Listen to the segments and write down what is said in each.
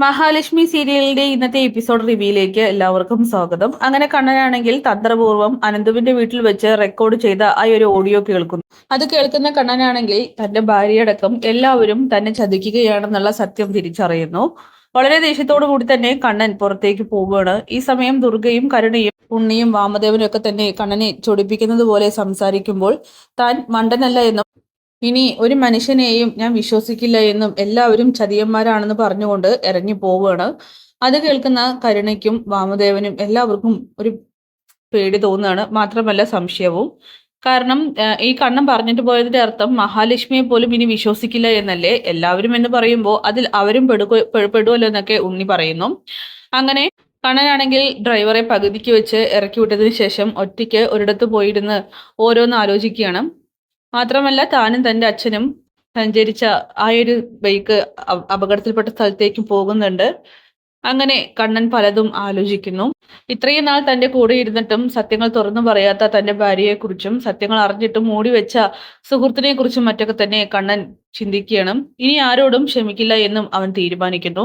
മഹാലക്ഷ്മി സീരിയലിന്റെ ഇന്നത്തെ എപ്പിസോഡ് റിവ്യൂയിലേക്ക് എല്ലാവർക്കും സ്വാഗതം. അങ്ങനെ കണ്ണനാണെങ്കിൽ തന്ത്രപൂർവ്വം അനന്തുവിന്റെ വീട്ടിൽ വെച്ച് റെക്കോർഡ് ചെയ്ത ആ ഒരു ഓഡിയോ കേൾക്കുന്നു. അത് കേൾക്കുന്ന കണ്ണനാണെങ്കിൽ തന്റെ ഭാര്യയടക്കം എല്ലാവരും തന്നെ ചതിക്കുകയാണെന്നുള്ള സത്യം തിരിച്ചറിയുന്നു. വളരെ ദേഷ്യത്തോടു കൂടി തന്നെ കണ്ണൻ പുറത്തേക്ക് പോവുകയാണ്. ഈ സമയം ദുർഗയും കരുണയും ഉണ്ണിയും വാമദേവനും ഒക്കെ തന്നെ കണ്ണനെ ചൊടിപ്പിക്കുന്നത് പോലെ സംസാരിക്കുമ്പോൾ താൻ മണ്ടനല്ല എന്നും ഇനി ഒരു മനുഷ്യനെയും ഞാൻ വിശ്വസിക്കില്ല എന്നും എല്ലാവരും ചതിയന്മാരാണെന്ന് പറഞ്ഞുകൊണ്ട് ഇറങ്ങി പോവുകയാണ്. അത് കേൾക്കുന്ന കരുണയ്ക്കും വാമദേവനും എല്ലാവർക്കും ഒരു പേടി തോന്നുകയാണ്, മാത്രമല്ല സംശയവും. കാരണം ഈ കണ്ണൻ പറഞ്ഞിട്ട് പോയതിന്റെ അർത്ഥം മഹാലക്ഷ്മിയെ പോലും ഇനി വിശ്വസിക്കില്ല എന്നല്ലേ. എല്ലാവരും എന്ന് പറയുമ്പോൾ അതിൽ അവരും പെടുമല്ലോ എന്നൊക്കെ ഉണ്ണി പറയുന്നു. അങ്ങനെ കണ്ണനാണെങ്കിൽ ഡ്രൈവറെ പകുതിക്ക് വെച്ച് ഇറക്കി വിട്ടതിന് ശേഷം ഒറ്റയ്ക്ക് ഒരിടത്ത് പോയിരുന്ന് ഓരോന്ന് ആലോചിക്കുകയാണ്. മാത്രമല്ല താനും തന്റെ അച്ഛനും സഞ്ചരിച്ച ആ ഒരു ബൈക്ക് അപകടത്തിൽപ്പെട്ട സ്ഥലത്തേക്ക് പോകുന്നുണ്ട്. അങ്ങനെ കണ്ണൻ പലതും ആലോചിക്കുന്നു. ഇത്രയും നാൾ തന്റെ കൂടെ ഇരുന്നിട്ടും സത്യങ്ങൾ തുറന്നു പറയാത്ത തന്റെ ഭാര്യയെക്കുറിച്ചും സത്യങ്ങൾ അറിഞ്ഞിട്ടും മൂടി വെച്ച സുഹൃത്തിനെ കുറിച്ചും മറ്റൊക്കെ തന്നെ കണ്ണൻ ചിന്തിക്കുകയാണ്. ഇനി ആരോടും ക്ഷമിക്കില്ല എന്നും അവൻ തീരുമാനിക്കുന്നു.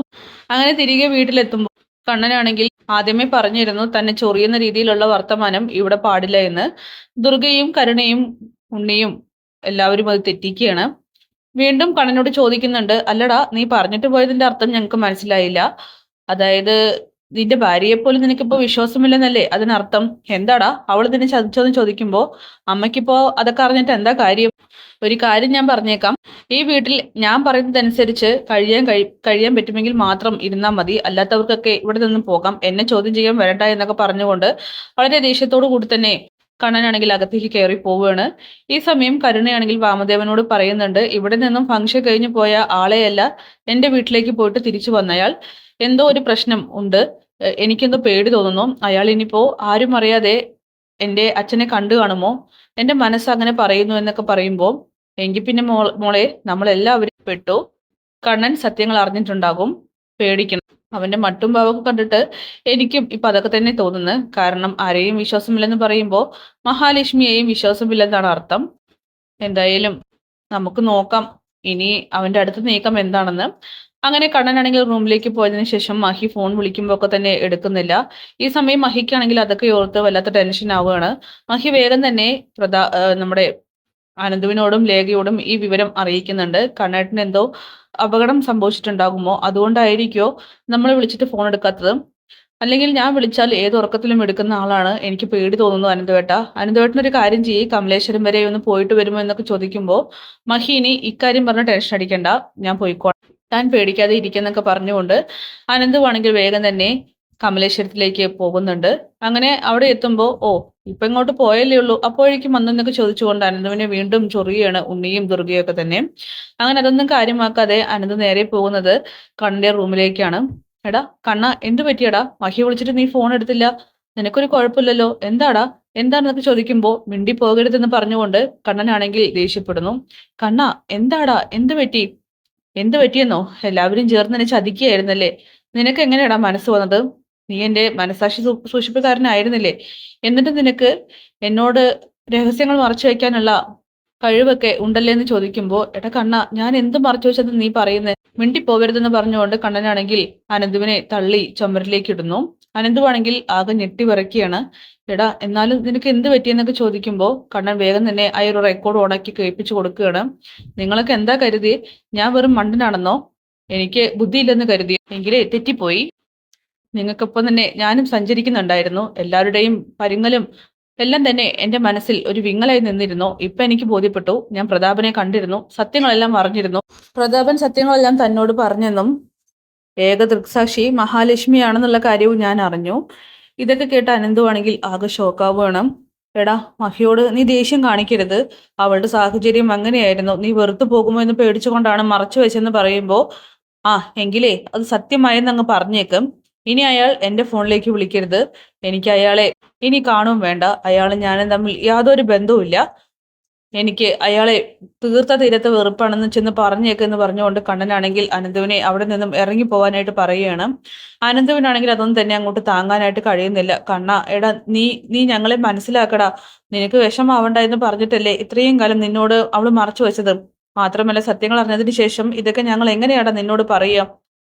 അങ്ങനെ തിരികെ വീട്ടിലെത്തുമ്പോൾ കണ്ണനാണെങ്കിൽ ആദ്യമേ പറഞ്ഞിരുന്നു തന്നെ ചൊറിയുന്ന രീതിയിലുള്ള വർത്തമാനം ഇവിടെ പാടില്ല എന്ന്. ദുർഗയും കരുണയും ഉണ്ണിയും എല്ലാവരും അത് തെറ്റിക്കുകയാണ്. വീണ്ടും കണ്ണനോട് ചോദിക്കുന്നുണ്ട്, അല്ലടാ നീ പറഞ്ഞിട്ട് പോയതിന്റെ അർത്ഥം ഞങ്ങൾക്ക് മനസ്സിലായില്ല. അതായത് നിന്റെ ഭാര്യയെ പോലും നിനക്കിപ്പോ വിശ്വാസമില്ലെന്നല്ലേ അതിനർത്ഥം? എന്താടാ അവൾ നിന്നെ ചതിച്ചോന്ന് ചോദിക്കുമ്പോ അമ്മയ്ക്കിപ്പോ അതൊക്കെ അറിഞ്ഞിട്ട് എന്താ കാര്യം? ഒരു കാര്യം ഞാൻ പറഞ്ഞേക്കാം, ഈ വീട്ടിൽ ഞാൻ പറയുന്നതനുസരിച്ച് കഴിയാൻ പറ്റുമെങ്കിൽ മാത്രം ഇരുന്നാൽ മതി, അല്ലാത്തവർക്കൊക്കെ ഇവിടെ നിന്ന് പോകാം, എന്നെ ചോദ്യം ചെയ്യാൻ വരണ്ട എന്നൊക്കെ പറഞ്ഞുകൊണ്ട് വളരെ ദേഷ്യത്തോടു കൂടി തന്നെ കണ്ണനാണെങ്കിൽ അകത്തേക്ക് കയറി പോവുകയാണ്. ഈ സമയം കരുണയാണെങ്കിൽ വാമദേവനോട് പറയുന്നുണ്ട്, ഇവിടെ നിന്നും ഫംഗ്ഷൻ കഴിഞ്ഞു പോയ ആളെയല്ല എന്റെ വീട്ടിലേക്ക് പോയിട്ട് തിരിച്ചു വന്നയാൾ. എന്തോ ഒരു പ്രശ്നം ഉണ്ട്, എനിക്കെന്തോ പേടി തോന്നുന്നു. അയാൾ ഇനിയിപ്പോ ആരും അറിയാതെ എന്റെ അച്ഛനെ കണ്ടു കാണുമോ? എന്റെ മനസ്സ് അങ്ങനെ പറയുന്നു എന്നൊക്കെ പറയുമ്പോൾ എങ്കിൽ പിന്നെ മോളെ നമ്മളെല്ലാവരും പെട്ടു. കണ്ണൻ സത്യങ്ങൾ അറിഞ്ഞിട്ടുണ്ടാകും, പേടിക്കണം. അവന്റെ മട്ടും ഭാവമൊക്കെ കണ്ടിട്ട് എനിക്കും ഇപ്പൊ അതൊക്കെ തന്നെ തോന്നുന്നത്. കാരണം ആരെയും വിശ്വാസമില്ലെന്ന് പറയുമ്പോൾ മഹാലക്ഷ്മിയെയും വിശ്വാസമില്ലെന്നാണ് അർത്ഥം. എന്തായാലും നമുക്ക് നോക്കാം ഇനി അവന്റെ അടുത്ത് നീക്കം എന്താണെന്ന്. അങ്ങനെ കണ്ണനാണെങ്കിൽ റൂമിലേക്ക് പോയതിനു ശേഷം മഹി ഫോൺ വിളിക്കുമ്പോൾ ഒക്കെ തന്നെ എടുക്കുന്നില്ല. ഈ സമയം മഹിക്കാണെങ്കിൽ അതൊക്കെ ഓർത്ത് വല്ലാത്ത ടെൻഷൻ ആവുകയാണ്. മഹി വേഗം തന്നെ നമ്മുടെ അനന്തുവിനോടും ലേഖയോടും ഈ വിവരം അറിയിക്കുന്നുണ്ട്. കണ്ണേട്ടന് എന്തോ അപകടം സംഭവിച്ചിട്ടുണ്ടാകുമോ, അതുകൊണ്ടായിരിക്കോ നമ്മൾ വിളിച്ചിട്ട് ഫോൺ എടുക്കാത്തത്. അല്ലെങ്കിൽ ഞാൻ വിളിച്ചാൽ ഏത് ഉറക്കത്തിലും എടുക്കുന്ന ആളാണ്, എനിക്ക് പേടി തോന്നുന്നു അനന്തവേട്ട. അനന്തവേട്ടനൊരു കാര്യം ചെയ്യ്, കമലേശ്വരം വരെ ഒന്ന് പോയിട്ട് വരുമോ എന്നൊക്കെ ചോദിക്കുമ്പോൾ മഹീനി ഇക്കാര്യം പറഞ്ഞ് ടെൻഷൻ അടിക്കണ്ട, ഞാൻ പോയിക്കോളാം, താൻ പേടിക്കാതെ ഇരിക്കുന്നൊക്കെ പറഞ്ഞുകൊണ്ട് അനന്തുവാണെങ്കിൽ വേഗം തന്നെ കമലേശ്വരത്തിലേക്ക് പോകുന്നുണ്ട്. അങ്ങനെ അവിടെ എത്തുമ്പോൾ ഇപ്പൊ ഇങ്ങോട്ട് പോയല്ലേ ഉള്ളൂ, അപ്പോഴേക്കും വന്നെന്നൊക്കെ ചോദിച്ചുകൊണ്ട് അനന്തുവിനെ വീണ്ടും ചൊറിയാണ് ഉണ്ണിയും ദുർഗയും ഒക്കെ തന്നെ. അങ്ങനെ അതൊന്നും കാര്യമാക്കാതെ അനന്ത് നേരെ പോകുന്നത് കണ്ണന്റെ റൂമിലേക്കാണ്. എടാ കണ്ണ, എന്തു പറ്റിയടാ? മഹി വിളിച്ചിട്ട് നീ ഫോൺ എടുത്തില്ല, നിനക്കൊരു കുഴപ്പമില്ലല്ലോ, എന്താടാ എന്താണെന്നൊക്കെ ചോദിക്കുമ്പോൾ മിണ്ടി പോകരുതെന്ന് പറഞ്ഞുകൊണ്ട് കണ്ണനാണെങ്കിൽ ദേഷ്യപ്പെടുന്നു. കണ്ണ എന്താടാ, എന്ത് പറ്റിയെന്നോ? എല്ലാവരും ചേർന്ന് എന്നെ ചതിക്കുകയായിരുന്നല്ലേ? നിനക്ക് എങ്ങനെയാടാ മനസ്സ് വന്നത്? നീ എന്റെ മനസാക്ഷി സൂക്ഷിപ്പുകാരനായിരുന്നില്ലേ? എന്നിട്ട് നിനക്ക് എന്നോട് രഹസ്യങ്ങൾ മറച്ചു വെക്കാനുള്ള കഴിവൊക്കെ ഉണ്ടല്ലേ എന്ന് ചോദിക്കുമ്പോൾ എടാ കണ്ണ, ഞാൻ എന്ത് മറച്ചു വെച്ചത് നീ പറയുന്നത്? മിണ്ടിപ്പോകരുതെന്ന് പറഞ്ഞുകൊണ്ട് കണ്ണനാണെങ്കിൽ അനന്തുവിനെ തള്ളി ചുമരിലേക്ക് ഇടുന്നു. അനന്തുവാണെങ്കിൽ ആകെ ഞെട്ടി വിറയ്ക്കുകയാണ്. എടാ എന്നാലും നിനക്ക് എന്ത് പറ്റിയെന്നൊക്കെ ചോദിക്കുമ്പോൾ കണ്ണൻ വേഗം തന്നെ ആ ഒരു റെക്കോർഡ് ഓണാക്കി കേൾപ്പിച്ചു കൊടുക്കുകയാണ്. നിങ്ങളൊക്കെ എന്താ കരുതി ഞാൻ വെറും മണ്ടനാണെന്നോ? എനിക്ക് ബുദ്ധിയില്ലെന്ന് കരുതി എങ്കിലേ തെറ്റിപ്പോയി. നിങ്ങൾക്കൊപ്പം തന്നെ ഞാനും സഞ്ചരിക്കുന്നുണ്ടായിരുന്നു. എല്ലാവരുടെയും പരിങ്ങലും എല്ലാം തന്നെ എന്റെ മനസ്സിൽ ഒരു വിങ്ങലായി നിന്നിരുന്നു. ഇപ്പൊ എനിക്ക് ബോധ്യപ്പെട്ടു, ഞാൻ പ്രതാപനെ കണ്ടിരുന്നു, സത്യങ്ങളെല്ലാം അറിഞ്ഞിരുന്നു. പ്രതാപൻ സത്യങ്ങളെല്ലാം തന്നോട് പറഞ്ഞെന്നും ഏക ദൃക്സാക്ഷി മഹാലക്ഷ്മിയാണെന്നുള്ള കാര്യവും ഞാൻ അറിഞ്ഞു. ഇതൊക്കെ കേട്ട അനന്തുവാണെങ്കിൽ ആകെ ഷോക്കാവുകയാണ്. എടാ മഹിയോട് നീ ദേഷ്യം കാണിക്കരുത്, അവളുടെ സാഹചര്യം അങ്ങനെയായിരുന്നു, നീ വെറുത്തു പോകുമോ എന്ന് പേടിച്ചുകൊണ്ടാണ് മറച്ചു വെച്ചെന്ന് പറയുമ്പോൾ എങ്കിലേ അത് സത്യമായെന്ന് അങ്ങ് പറഞ്ഞേക്കും. ഇനി അയാൾ എന്റെ ഫോണിലേക്ക് വിളിക്കരുത്, എനിക്ക് അയാളെ ഇനി കാണും വേണ്ട, അയാളും ഞാനും തമ്മിൽ യാതൊരു ബന്ധവുമില്ല, എനിക്ക് അയാളെ തീർത്ത തീരത്തെ വെറുപ്പാണെന്ന് ചെന്ന് പറഞ്ഞേക്കെന്ന് പറഞ്ഞുകൊണ്ട് കണ്ണനാണെങ്കിൽ അനന്തുവിനെ അവിടെ നിന്നും ഇറങ്ങി പോവാനായിട്ട് പറയുകയാണ്. അനന്തുവിനാണെങ്കിൽ അതൊന്നും തന്നെ അങ്ങോട്ട് താങ്ങാനായിട്ട് കഴിയുന്നില്ല. കണ്ണ എടാ, നീ ഞങ്ങളെ മനസ്സിലാക്കടാ, നിനക്ക് വിഷമാവണ്ട എന്ന് പറഞ്ഞിട്ടല്ലേ ഇത്രയും കാലം നിന്നോട് അവള് മറച്ചു വെച്ചത്. മാത്രമല്ല സത്യങ്ങൾ അറിഞ്ഞതിന് ശേഷം ഇതൊക്കെ ഞങ്ങൾ എങ്ങനെയാടാ നിന്നോട് പറയുക?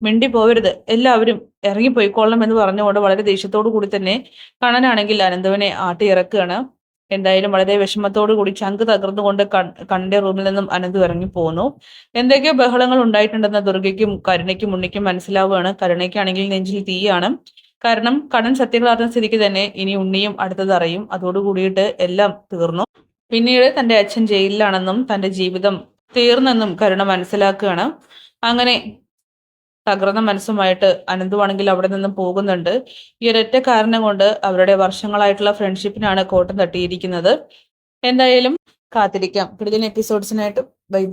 മിണ്ടി പോവരുത്, എല്ലാവരും ഇറങ്ങിപ്പോയിക്കൊള്ളണം എന്ന് പറഞ്ഞുകൊണ്ട് വളരെ ദേഷ്യത്തോടു കൂടി തന്നെ കണ്ണനാണെങ്കിൽ അനന്തുവിനെ ഇറക്കുകയാണ്. എന്തായാലും വളരെ വിഷമത്തോടു കൂടി ചങ്ക് തകർന്നുകൊണ്ട് കണ്ണന്റെ റൂമിൽ നിന്നും അനന്തു ഇറങ്ങി പോന്നു. എന്തൊക്കെയോ ബഹളങ്ങൾ ഉണ്ടായിട്ടുണ്ടെന്ന് ദുർഗയ്ക്കും കരുണയ്ക്കും ഉണ്ണിക്കും മനസ്സിലാവുകയാണ്. കരുണയ്ക്കാണെങ്കിൽ നെഞ്ചിൽ തീയാണ്. കാരണം കണ്ണൻ സത്യങ്ങൾ അറിഞ്ഞ സ്ഥിതിക്ക് തന്നെ ഇനി ഉണ്ണിയും അടുത്തത് അറിയും. അതോടുകൂടിയിട്ട് എല്ലാം തീർന്നു. പിന്നീട് തന്റെ അച്ഛൻ ജയിലിലാണെന്നും തന്റെ ജീവിതം തീർന്നെന്നും കരുണ മനസ്സിലാക്കുകയാണ്. അങ്ങനെ തകർന്ന മനസ്സുമായിട്ട് അനന്തുവാണെങ്കിൽ അവിടെ നിന്നും പോകുന്നുണ്ട്. ഈ ഒരൊറ്റ കാരണം കൊണ്ട് അവരുടെ വർഷങ്ങളായിട്ടുള്ള ഫ്രണ്ട്ഷിപ്പിനാണ് കോട്ടം തട്ടിയിരിക്കുന്നത്. എന്തായാലും കാത്തിരിക്കാം കിടിലൻ എപ്പിസോഡ്സിനായിട്ട്. ബൈ.